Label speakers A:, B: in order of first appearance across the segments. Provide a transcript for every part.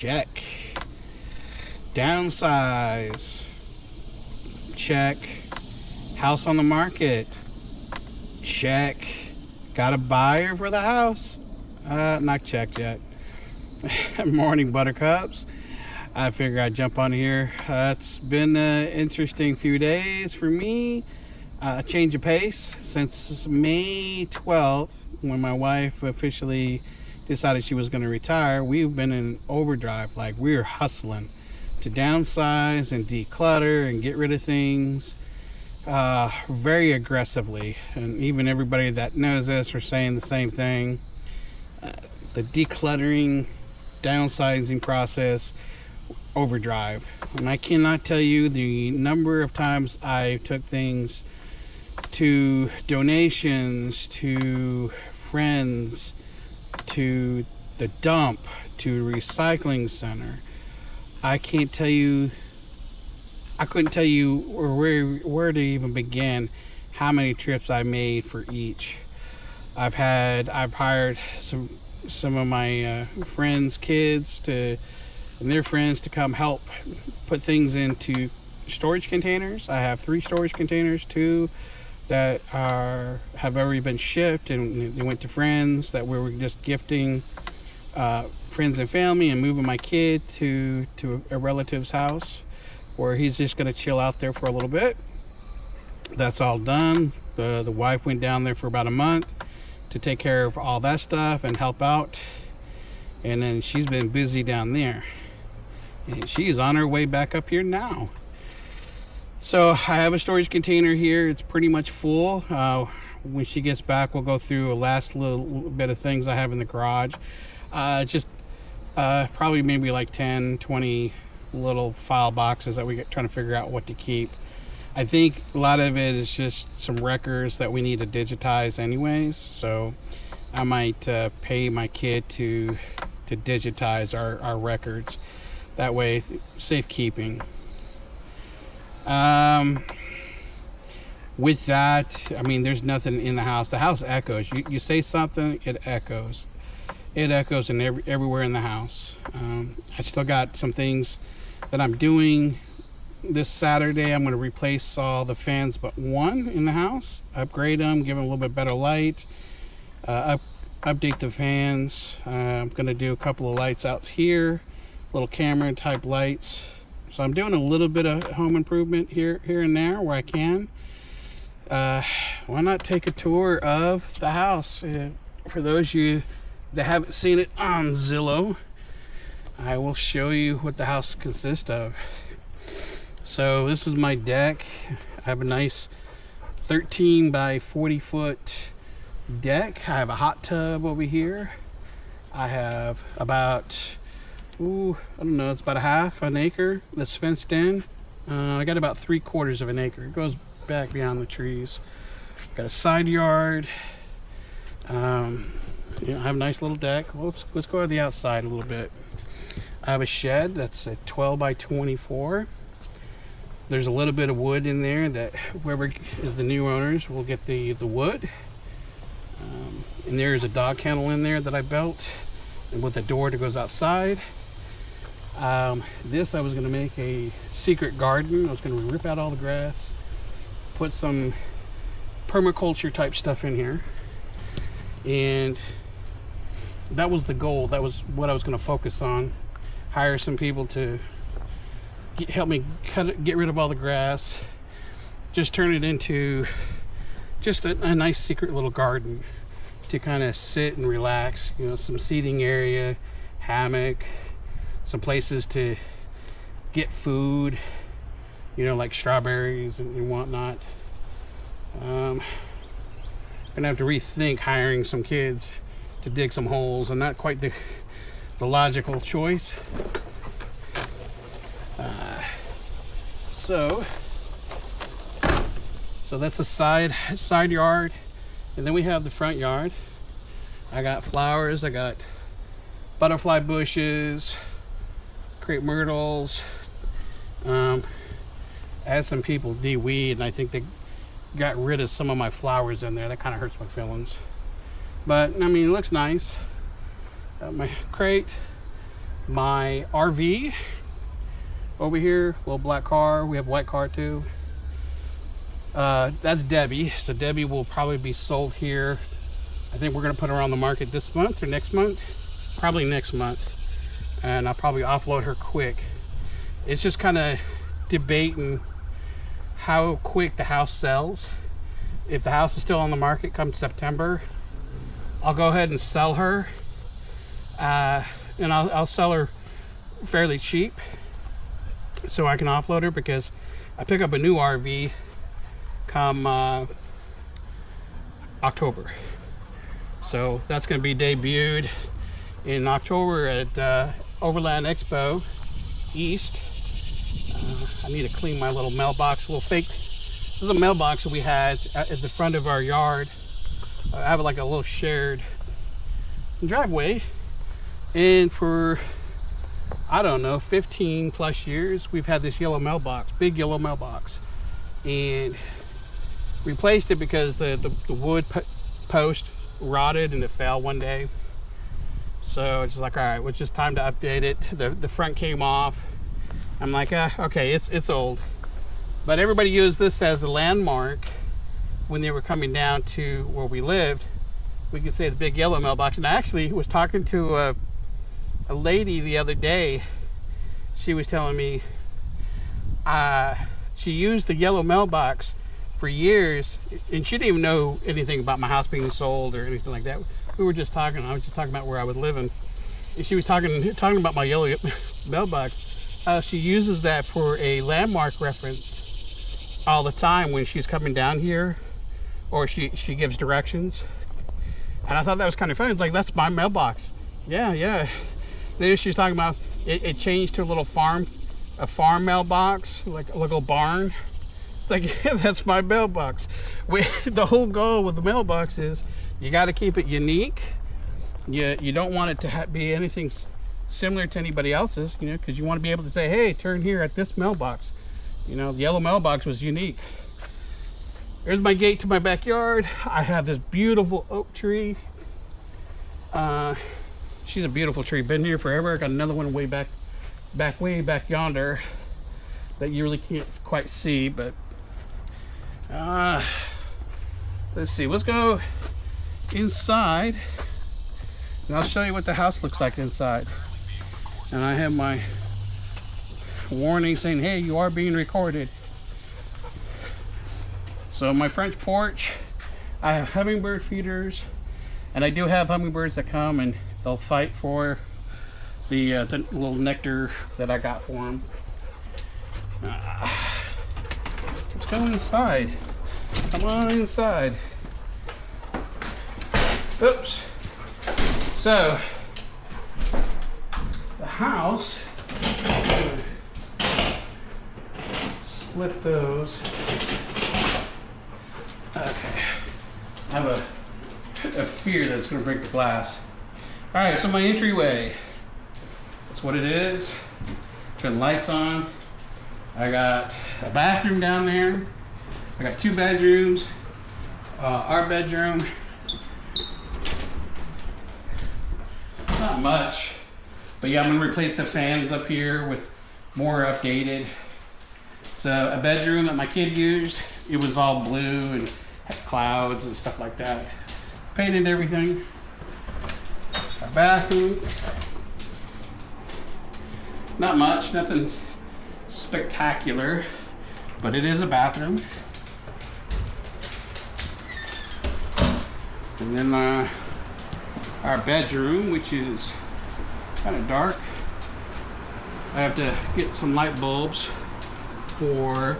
A: Check. Downsize. Check. House on the market. Check. Got a buyer for the house. Not checked yet. Morning, buttercups. I figured I'd jump on here. It's been an interesting few days for me. A change of pace since May 12th, when my wife officially decided she was going to retire. We've been in overdrive. Like, we're hustling to downsize and declutter and get rid of things very aggressively. And even everybody that knows us are saying the same thing. The decluttering, downsizing process, overdrive. And I cannot tell you the number of times I took things to donations, to friends, to the dump, to recycling center. I couldn't tell you where to even begin how many trips I made for each. I've hired some of my friends' kids and their friends to come help put things into storage containers. I have 3 storage containers, 2 that have already been shipped, and they went to friends that we were just gifting friends and family, and moving my kid to a relative's house where he's just going to chill out there for a little bit. That's all done. The wife went down there for about a month to take care of all that stuff and help out, and then she's been busy down there, and she's on her way back up here now. So I have a storage container here. It's pretty much full. When she gets back, we'll go through a last little bit of things I have in the garage. Probably maybe like 10, 20 little file boxes that we get trying to figure out what to keep. I think a lot of it is just some records that we need to digitize anyways. So I might pay my kid to digitize our records. That way, safekeeping. With that, I mean, there's nothing in the house. The house echoes. You say something, it echoes. It echoes everywhere in the house. I still got some things that I'm doing. This Saturday, I'm going to replace all the fans but one in the house. Upgrade them, give them a little bit better light. Update the fans. I'm going to do a couple of lights out here. Little camera type lights. So I'm doing a little bit of home improvement here and there where I can. Why not take a tour of the house? For those of you that haven't seen it on Zillow, I will show you what the house consists of. So this is my deck. I have a nice 13 by 40 foot deck. I have a hot tub over here. I have about I don't know, it's about a half an acre that's fenced in. I got about 3/4 of an acre. It goes back beyond the trees. Got a side yard. I have a nice little deck. Well, let's go to the outside a little bit. I have a shed that's a 12 by 24. There's a little bit of wood in there that whoever is the new owners will get the wood. And there's a dog kennel in there that I built, and with a door that goes outside. This I was going to make a secret garden. I was going to rip out all the grass, put some permaculture type stuff in here, and that was the goal. That was what I was going to focus on. Hire some people to help me get rid of all the grass, just turn it into just a nice secret little garden to kind of sit and relax. Some seating area, hammock, some places to get food, like strawberries and whatnot. I'm gonna have to rethink hiring some kids to dig some holes, and not quite the logical choice. So that's a side yard, and then we have the front yard. I got flowers. I got butterfly bushes, crepe myrtles. I had some people de-weed, and I think they got rid of some of my flowers in there. That kind of hurts my feelings. But I mean, it looks nice. Got my crate, my RV over here, little black car. We have a white car too. That's Debbie. So Debbie will probably be sold here. I think we're gonna put her on the market this month or next month. Probably next month. And I'll probably offload her quick. It's just kind of debating how quick the house sells. If the house is still on the market come September, I'll go ahead and sell her. And I'll sell her fairly cheap so I can offload her, because I pick up a new RV come October. So that's going to be debuted in October at Overland Expo East. I need to clean my little mailbox. A little fake. This is a mailbox that we had at the front of our yard. I have like a little shared driveway, and for, I don't know, 15 plus years we've had this yellow mailbox, big yellow mailbox, and replaced it because the wood post rotted and it fell one day. So it's like, all right, it's just time to update it. The front came off. I'm like, okay, it's old. But everybody used this as a landmark when they were coming down to where we lived. We could say the big yellow mailbox. And I actually was talking to a lady the other day. She was telling me she used the yellow mailbox for years, and she didn't even know anything about my house being sold or anything like that. We were just talking. I was just talking about where I was living, and she was talking about my yellow mailbox. She uses that for a landmark reference all the time when she's coming down here, or she gives directions. And I thought that was kind of funny. It's like, that's my mailbox. Yeah. Then she's talking about it changed to a farm mailbox, like a little barn. It's like, yeah, that's my mailbox. The whole goal with the mailbox is you got to keep it unique. You don't want it to be anything similar to anybody else's, because you want to be able to say, hey, turn here at this mailbox. The yellow mailbox was unique. There's my gate to my backyard. I have this beautiful oak tree. She's a beautiful tree. Been here forever. I got another one way back yonder that you really can't quite see, but let's see. Let's go inside, and I'll show you what the house looks like inside. And I have my warning saying, hey, you are being recorded. So my French porch, I have hummingbird feeders, and I do have hummingbirds that come and they'll fight for the little nectar that I got for them. Let's go inside. Come on inside. Oops. So the house, split those. Okay, I have a fear that it's going to break the glass. All right, so my entryway, that's what it is. Turn the lights on. I got a bathroom down there. I got 2 bedrooms. Our bedroom, not much, but yeah, I'm going to replace the fans up here with more updated. So a bedroom that my kid used, it was all blue and had clouds and stuff like that. Painted everything. Our bathroom, not much, nothing spectacular, but it is a bathroom. And then our bedroom, which is kind of dark. I have to get some light bulbs for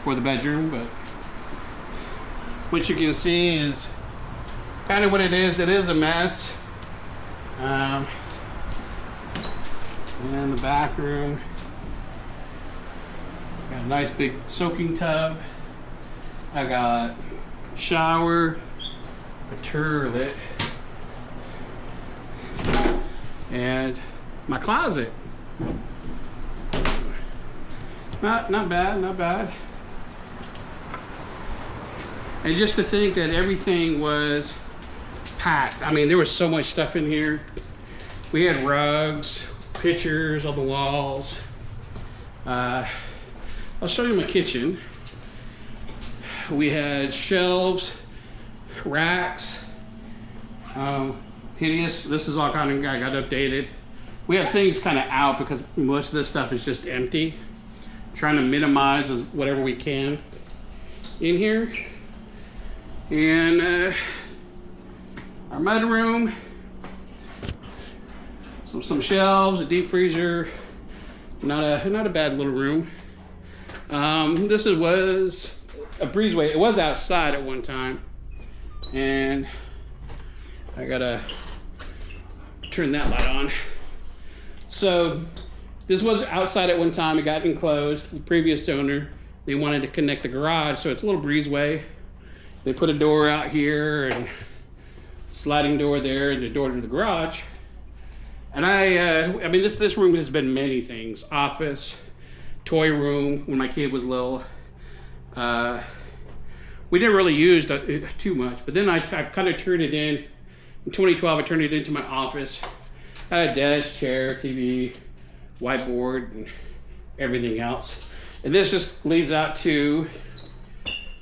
A: the bedroom, but what you can see is kind of what it is. It is a mess. And the bathroom, got a nice big soaking tub. I got a shower, a toilet, and my closet. Not bad. And just to think that everything was packed. I mean, there was so much stuff in here. We had rugs, pictures on the walls. I'll show you my kitchen. We had shelves, racks, hideous. This is all kind of got updated. We have things kind of out because most of this stuff is just empty. Trying to minimize whatever we can in here. And our mud room, some shelves, a deep freezer. Not a bad little room. This was a breezeway. It was outside at one time, and I gotta turn that light on. So this was outside at one time. It got enclosed. The previous owner, they wanted to connect the garage, so it's a little breezeway. They put a door out here and sliding door there, and the door to the garage. And I mean, this room has been many things. Office, toy room when my kid was little. We didn't really use it too much, but then I kind of turned it in. In 2012, I turned it into my office. I had a desk, chair, TV, whiteboard, and everything else. And this just leads out to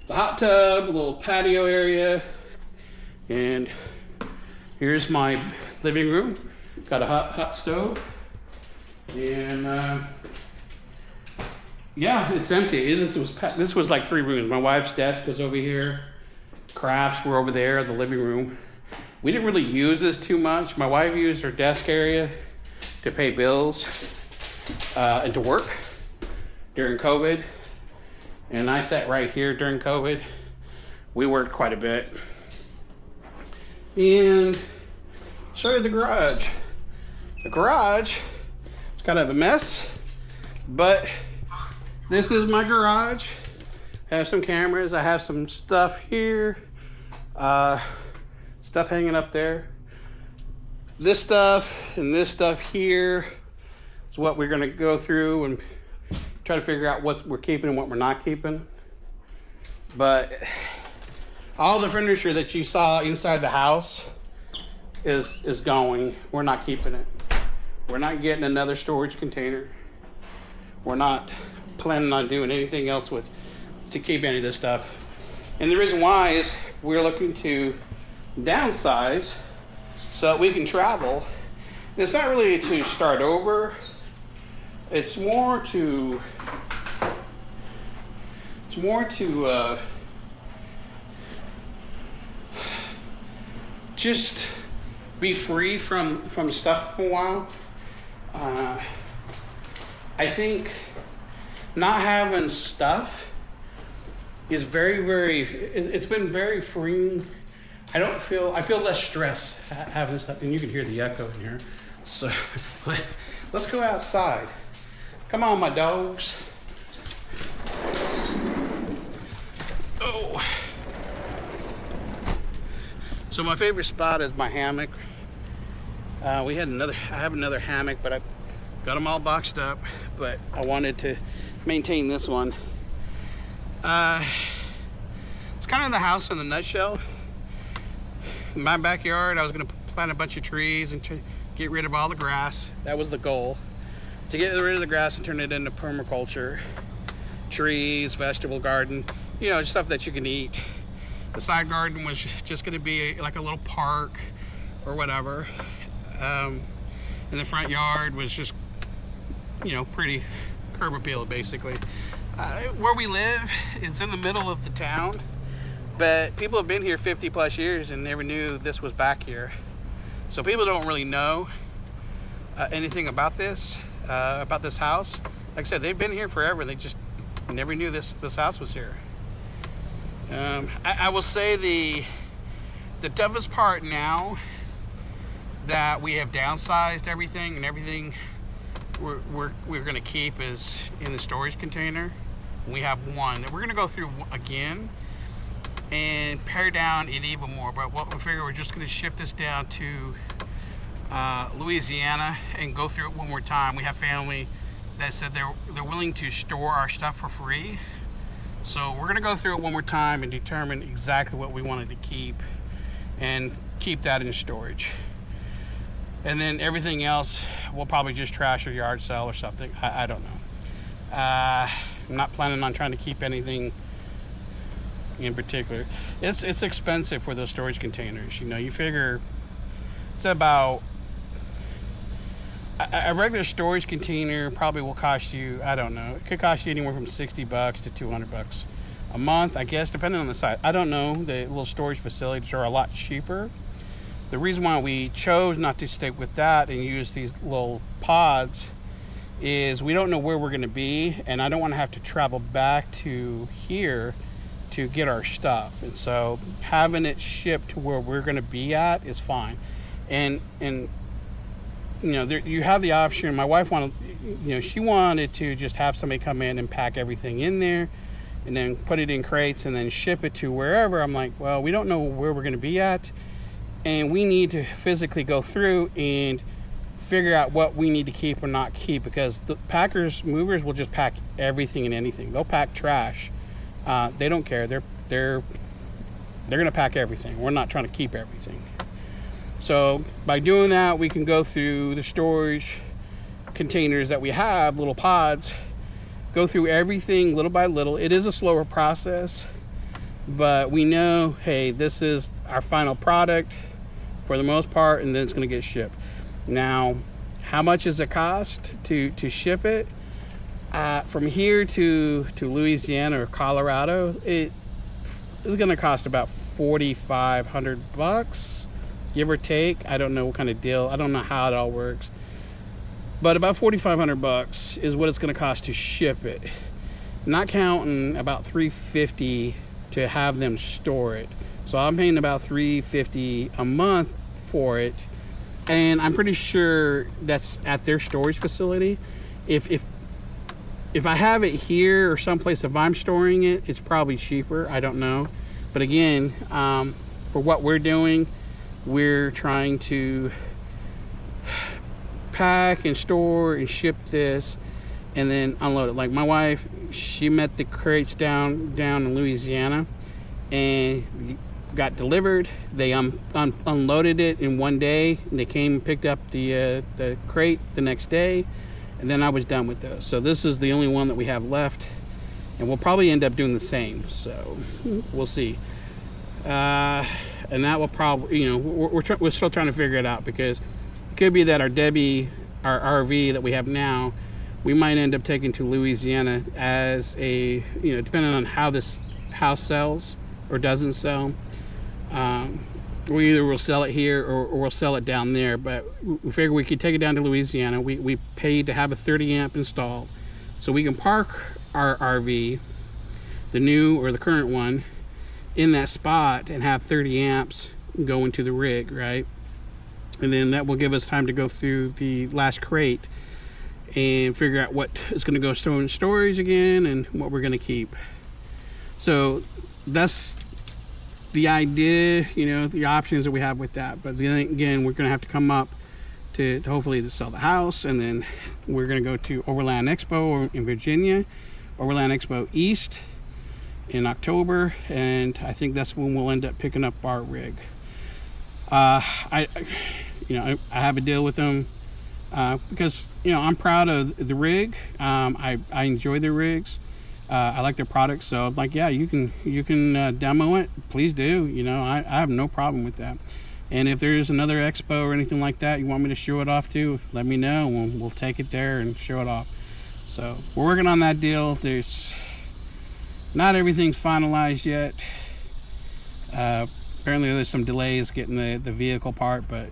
A: the hot tub, a little patio area, and here's my living room. Got a hot stove, and yeah, it's empty. This was like 3 rooms. My wife's desk was over here, crafts were over there, the living room. We didn't really use this too much. My wife used her desk area to pay bills and to work during COVID, and I sat right here during COVID. We worked quite a bit. And I'll show you the garage. The garage, it's kind of a mess, but this is my garage. I have some cameras, I have some stuff here, stuff hanging up there. This stuff and this stuff here is what we're gonna go through and try to figure out what we're keeping and what we're not keeping. But all the furniture that you saw inside the house is going. We're not keeping it. We're not getting another storage container. We're not planning on doing anything else to keep any of this stuff. And the reason why is we're looking to downsize so that we can travel. And it's not really to start over. It's more to just be free from stuff for a while. I think not having stuff is it's been very freeing. I feel less stress having stuff, and you can hear the echo in here. So let's go outside. Come on, my dogs. Oh. So my favorite spot is my hammock. I have another hammock, but I got them all boxed up, but I wanted to maintain this one. It's kind of the house in a nutshell. In my backyard, I was going to plant a bunch of trees and get rid of all the grass. That was the goal, to get rid of the grass and turn it into permaculture. Trees, vegetable garden, stuff that you can eat. The side garden was just going to be like a little park or whatever. And the front yard was just, pretty curb appeal, basically. Where we live, it's in the middle of the town, but people have been here 50 plus years and never knew this was back here. So people don't really know anything about this house. Like I said, they've been here forever. They just never knew this house was here. I will say the toughest part now that we have downsized everything, and everything we're going to keep is in the storage container. We have one that we're going to go through again and pare down it even more, but what we figure, we're just going to ship this down to Louisiana and go through it one more time. We have family that said they're willing to store our stuff for free, so we're going to go through it one more time and determine exactly what we wanted to keep and keep that in storage. And then everything else, we'll probably just trash or yard sale or something. I don't know. I'm not planning on trying to keep anything in particular. It's expensive for those storage containers. You figure it's about a regular storage container probably will cost you, I don't know, it could cost you anywhere from $60 to $200 a month, I guess, depending on the size. I don't know. The little storage facilities are a lot cheaper. The reason why we chose not to stick with that and use these little pods is we don't know where we're going to be, and I don't want to have to travel back to here to get our stuff. And so having it shipped to where we're going to be at is fine. And you have the option. My wife she wanted to just have somebody come in and pack everything in there and then put it in crates and then ship it to wherever. I'm like, well, we don't know where we're going to be at, and we need to physically go through and figure out what we need to keep or not keep, because the movers will just pack everything and anything. They'll pack trash. They don't care. They're going to pack everything. We're not trying to keep everything. So by doing that, we can go through the storage containers that we have, little pods, go through everything little by little. It is a slower process, but we know, hey, this is our final product for the most part, and then it's going to get shipped. Now, how much does it cost to ship it? From here to Louisiana or Colorado, it's going to cost about $4,500, give or take. I don't know what kind of deal. I don't know how it all works, but about $4,500 is what it's going to cost to ship it, not counting about $350 to have them store it. So I'm paying about $350 a month for it, and I'm pretty sure that's at their storage facility. If I have it here or someplace, if I'm storing it, it's probably cheaper. I don't know. But again, for what we're doing, we're trying to pack and store and ship this and then unload it. Like my wife, she met the crates down in Louisiana and got delivered. They unloaded it in one day, and they came and picked up the crate the next day, and then I was done with those. So this is the only one that we have left, and we'll probably end up doing the same. So we'll see. And that will probably, we're still trying to figure it out, because it could be that our RV that we have now, we might end up taking to Louisiana as a, depending on how this house sells or doesn't sell. We either will sell it here or we'll sell it down there, but we figure we could take it down to Louisiana. We paid to have a 30 amp installed, so we can park our RV, the new or the current one, in that spot and have 30 amps go into the rig, right? And then that will give us time to go through the last crate and figure out what is going to go in storage again and what we're going to keep. So that's the idea, the options that we have with that. But then again, we're going to have to come up to hopefully to sell the house, and then we're going to go to Overland Expo in Virginia, Overland Expo East in October, and I think that's when we'll end up picking up our rig. I have a deal with them because I'm proud of the rig. I enjoy their rigs. I like their products, so I'm like, yeah, you can demo it, please do. I have no problem with that. And if there's another expo or anything like that you want me to show it off to, let me know. We'll take it there and show it off. So we're working on that deal. There's not everything's finalized yet. Apparently there's some delays getting the vehicle part, but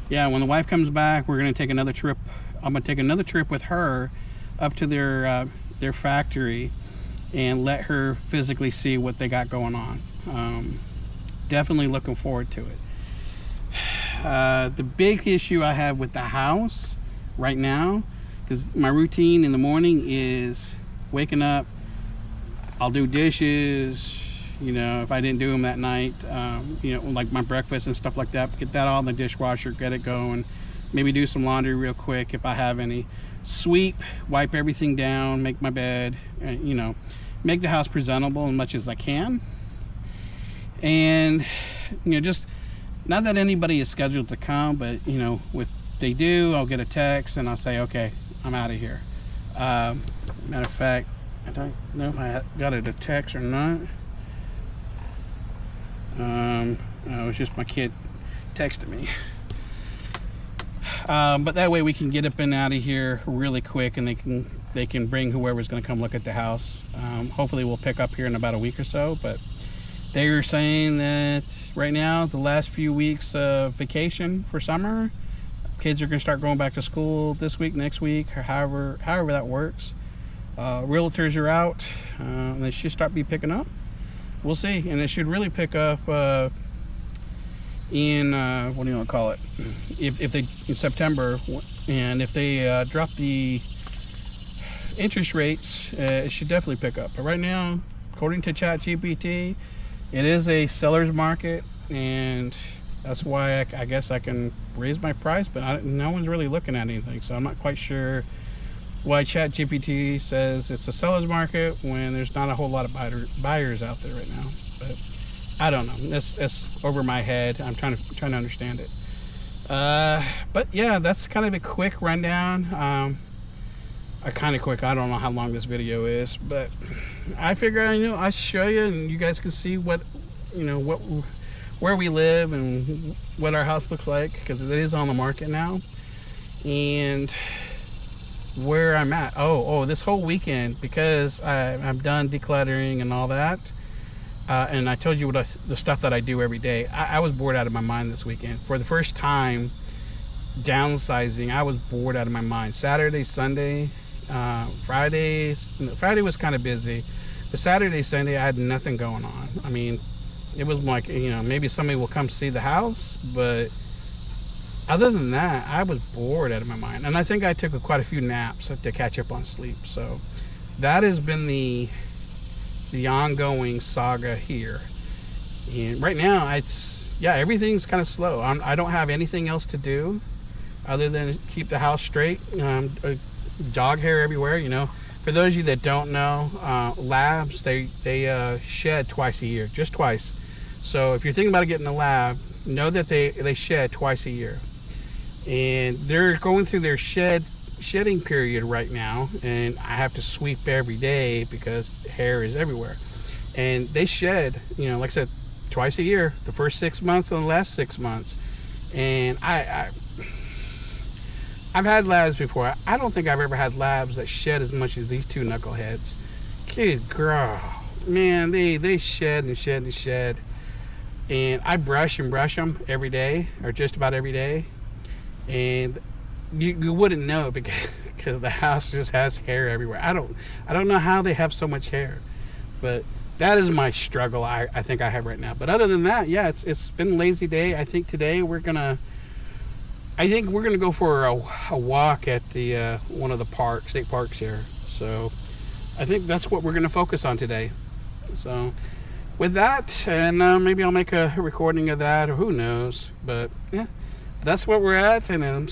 A: yeah, when the wife comes back, we're going to take another trip. I'm going to take another trip with her up to their factory and let her physically see what they got going on. Definitely looking forward to it. The big issue I have with the house right now, because my routine in the morning is waking up, I'll do dishes, if I didn't do them that night, like my breakfast and stuff like that, get that all in the dishwasher, get it going, maybe do some laundry real quick if I have any, sweep, wipe everything down, make my bed, make the house presentable as much as I can. And just not that anybody is scheduled to come, but with they do, I'll get a text and I'll say, okay, I'm out of here. Matter of fact, I don't know if I got it a text or not. It was just my kid texted me. But that way we can get up and out of here really quick, and they can bring whoever's going to come look at the house. Hopefully we'll pick up here in about a week or so, but they were saying that right now, the last few weeks of vacation for summer, kids are going to start going back to school this week, next week, or however that works. Realtors are out, and they should start picking up. We'll see, and it should really pick up in what do you want to call it? If they in September, and if they drop the interest rates, it should definitely pick up. But right now, according to ChatGPT, it is a seller's market, and that's why I guess I can raise my price, but no one's really looking at anything, so I'm not quite sure why ChatGPT says it's a seller's market when there's not a whole lot of buyers out there right now. But I don't know. That's over my head. I'm trying to understand it. But yeah, that's kind of a quick rundown. Kind of quick. I don't know how long this video is, but I figure I show you, and you guys can see what where we live and what our house looks like, because it is on the market now, and where I'm at. This whole weekend, because I'm done decluttering and all that, and I told you the stuff that I do every day. I was bored out of my mind this weekend. For the first time downsizing, I was bored out of my mind. Saturday, Sunday, Friday was kind of busy, but Saturday, Sunday, I had nothing going on. I mean, it was like, maybe somebody will come see the house, but other than that, I was bored out of my mind. And I think I took quite a few naps to catch up on sleep. So that has been the ongoing saga here. And right now, everything's kind of slow. I don't have anything else to do other than keep the house straight. Dog hair everywhere. For those of you that don't know, labs, they shed twice a year, just twice. So if you're thinking about getting a lab, know that they shed twice a year. And they're going through their shedding period right now, and I have to sweep every day because hair is everywhere. And they shed, like I said, twice a year, the first 6 months and the last 6 months. And I've had labs before. I don't think I've ever had labs that shed as much as these two knuckleheads. Kid girl, man, they shed and shed and shed. And I brush them every day, or just about every day. And you wouldn't know because the house just has hair everywhere. I don't know how they have so much hair, but that is my struggle. I think I have right now. But other than that, yeah, it's been a lazy day. I think today we're gonna go for a walk at the one of the state parks here. So I think that's what we're gonna focus on today. So with that, and maybe I'll make a recording of that, or who knows. But yeah, that's what we're at, and I'm